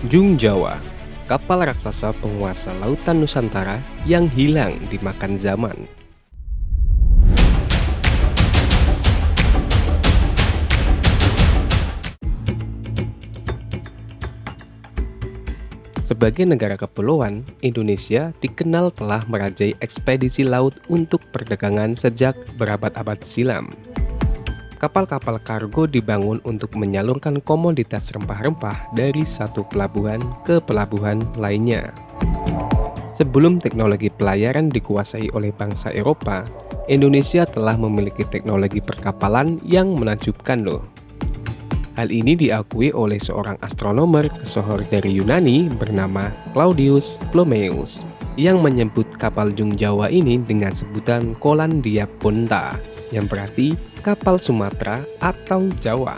Jung Jawa, kapal raksasa penguasa lautan Nusantara yang hilang dimakan zaman. Sebagai negara kepulauan, Indonesia dikenal telah merajai ekspedisi laut untuk perdagangan sejak berabad-abad silam. Kapal-kapal kargo dibangun untuk menyalurkan komoditas rempah-rempah dari satu pelabuhan ke pelabuhan lainnya. Sebelum teknologi pelayaran dikuasai oleh bangsa Eropa, Indonesia telah memiliki teknologi perkapalan yang menakjubkan loh. Hal ini diakui oleh seorang astronomer kesohor dari Yunani bernama Claudius Ptolemeus yang menyebut kapal Jung Jawa ini dengan sebutan Colandia Ponta, yang berarti kapal Sumatera atau Jawa.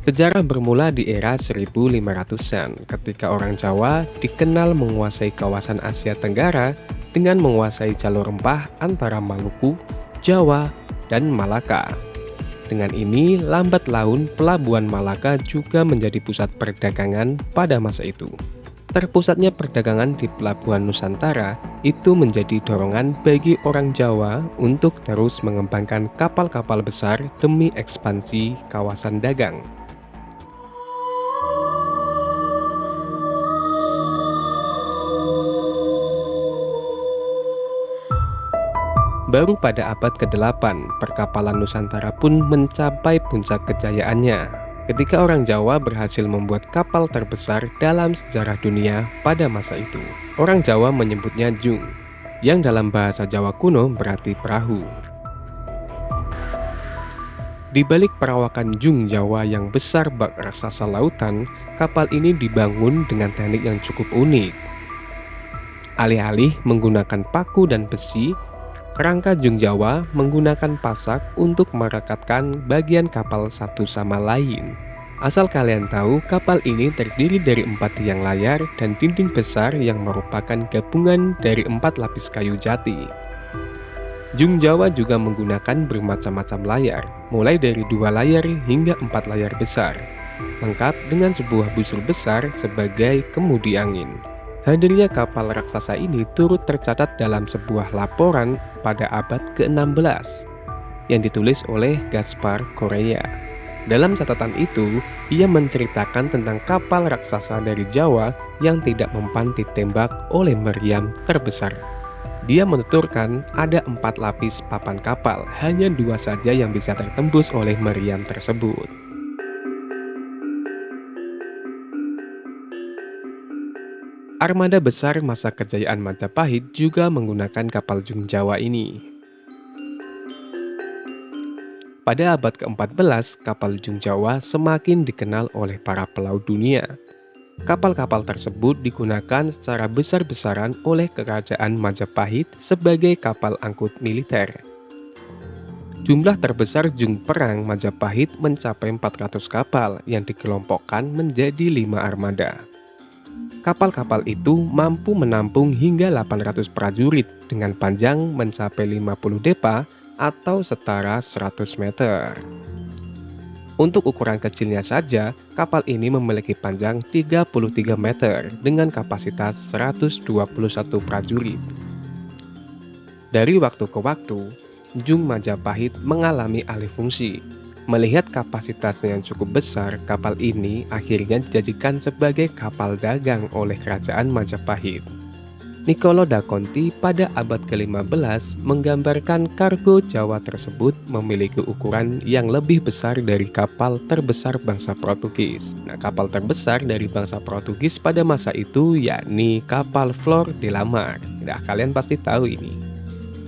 Sejarah bermula di era 1500-an ketika orang Jawa dikenal menguasai kawasan Asia Tenggara dengan menguasai jalur rempah antara Maluku, Jawa, dan Malaka. Dengan ini, lambat laun pelabuhan Malaka juga menjadi pusat perdagangan pada masa itu. Terpusatnya perdagangan di pelabuhan Nusantara itu menjadi dorongan bagi orang Jawa untuk terus mengembangkan kapal-kapal besar demi ekspansi kawasan dagang. Baru pada abad ke-8, perkapalan Nusantara pun mencapai puncak kejayaannya, ketika orang Jawa berhasil membuat kapal terbesar dalam sejarah dunia pada masa itu. Orang Jawa menyebutnya jung, yang dalam bahasa Jawa kuno berarti perahu. Di balik perawakan Jung Jawa yang besar bak raksasa lautan, kapal ini dibangun dengan teknik yang cukup unik. Alih-alih menggunakan paku dan besi, kerangka Jung Jawa menggunakan pasak untuk merekatkan bagian kapal satu sama lain. Asal kalian tahu, kapal ini terdiri dari 4 tiang layar dan dinding besar yang merupakan gabungan dari 4 lapis kayu jati. Jung Jawa juga menggunakan bermacam-macam layar, mulai dari 2 layar hingga 4 layar besar, lengkap dengan sebuah busur besar sebagai kemudi angin. Hadirnya kapal raksasa ini turut tercatat dalam sebuah laporan pada abad ke-16 yang ditulis oleh Gaspar Korea. Dalam catatan itu, ia menceritakan tentang kapal raksasa dari Jawa yang tidak mempan ditembak oleh meriam terbesar. Dia menuturkan ada 4 lapis papan kapal, hanya 2 saja yang bisa tertembus oleh meriam tersebut. Armada besar masa kejayaan Majapahit juga menggunakan kapal Jung Jawa ini. Pada abad ke-14, kapal Jung Jawa semakin dikenal oleh para pelaut dunia. Kapal-kapal tersebut digunakan secara besar-besaran oleh Kerajaan Majapahit sebagai kapal angkut militer. Jumlah terbesar Jung Perang Majapahit mencapai 400 kapal yang dikelompokkan menjadi 5 armada. Kapal-kapal itu mampu menampung hingga 800 prajurit dengan panjang mencapai 50 depa atau setara 100 meter. Untuk ukuran kecilnya saja, kapal ini memiliki panjang 33 meter dengan kapasitas 121 prajurit. Dari waktu ke waktu, Jung Majapahit mengalami alih fungsi. Melihat kapasitasnya yang cukup besar, kapal ini akhirnya dijadikan sebagai kapal dagang oleh Kerajaan Majapahit. Niccolo da Conti pada abad ke-15 menggambarkan kargo Jawa tersebut memiliki ukuran yang lebih besar dari kapal terbesar bangsa Portugis. Kapal terbesar dari bangsa Portugis pada masa itu yakni kapal Flor de la Mar. Kalian pasti tahu ini.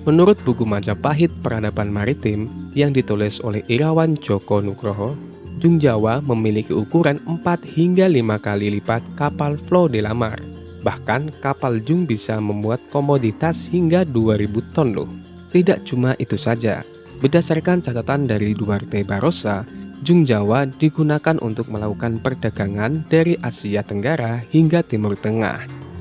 Menurut buku Majapahit Peradaban Maritim yang ditulis oleh Irawan Djoko Nugroho, Jung Jawa memiliki ukuran 4 hingga 5 kali lipat kapal Flor de la Mar. Bahkan kapal Jung bisa memuat komoditas hingga 2000 ton loh. Tidak cuma itu saja, berdasarkan catatan dari Duarte Barroso, Jung Jawa digunakan untuk melakukan perdagangan dari Asia Tenggara hingga Timur Tengah.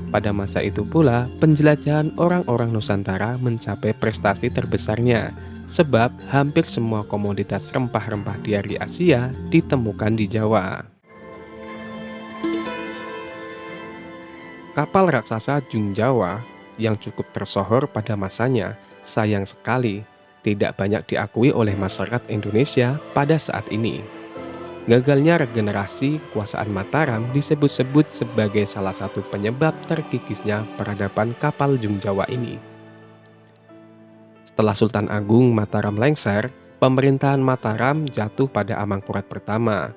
Pada masa itu pula, penjelajahan orang-orang Nusantara mencapai prestasi terbesarnya, sebab hampir semua komoditas rempah-rempah dari Asia ditemukan di Jawa. Kapal raksasa Jung Jawa yang cukup tersohor pada masanya, sayang sekali tidak banyak diakui oleh masyarakat Indonesia pada saat ini. Gagalnya regenerasi kekuasaan Mataram disebut-sebut sebagai salah satu penyebab terkikisnya peradaban kapal Jung Jawa ini. Setelah Sultan Agung Mataram lengser, pemerintahan Mataram jatuh pada Amangkurat pertama.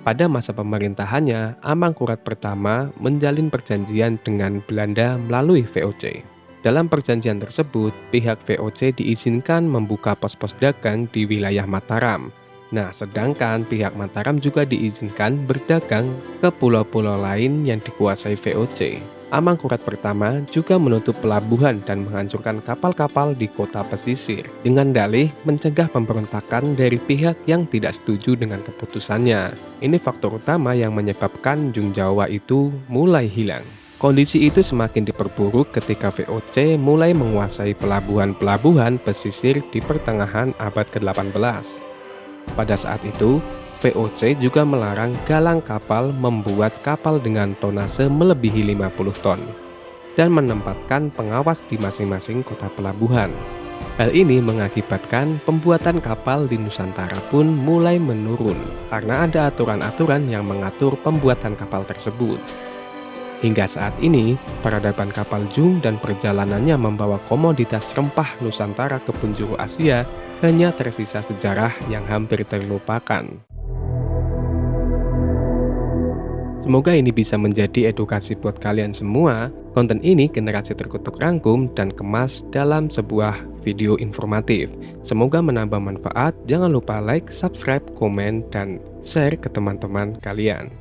Pada masa pemerintahannya, Amangkurat pertama menjalin perjanjian dengan Belanda melalui VOC. Dalam perjanjian tersebut, pihak VOC diizinkan membuka pos-pos dagang di wilayah Mataram. Nah, sedangkan pihak Mataram juga diizinkan berdagang ke pulau-pulau lain yang dikuasai VOC. Amangkurat pertama juga menutup pelabuhan dan menghancurkan kapal-kapal di kota pesisir dengan dalih mencegah pemberontakan dari pihak yang tidak setuju dengan keputusannya. Ini faktor utama yang menyebabkan Jung Jawa itu mulai hilang. Kondisi itu semakin diperburuk ketika VOC mulai menguasai pelabuhan-pelabuhan pesisir di pertengahan abad ke-18. Pada saat itu, VOC juga melarang galang kapal membuat kapal dengan tonase melebihi 50 ton dan menempatkan pengawas di masing-masing kota pelabuhan. Hal ini mengakibatkan pembuatan kapal di Nusantara pun mulai menurun karena ada aturan-aturan yang mengatur pembuatan kapal tersebut. Hingga saat ini, peradaban kapal Jung dan perjalanannya membawa komoditas rempah Nusantara ke penjuru Asia hanya tersisa sejarah yang hampir terlupakan. Semoga ini bisa menjadi edukasi buat kalian semua. Konten ini Generasi Terkutuk rangkum dan kemas dalam sebuah video informatif. Semoga menambah manfaat. Jangan lupa like, subscribe, komen, dan share ke teman-teman kalian.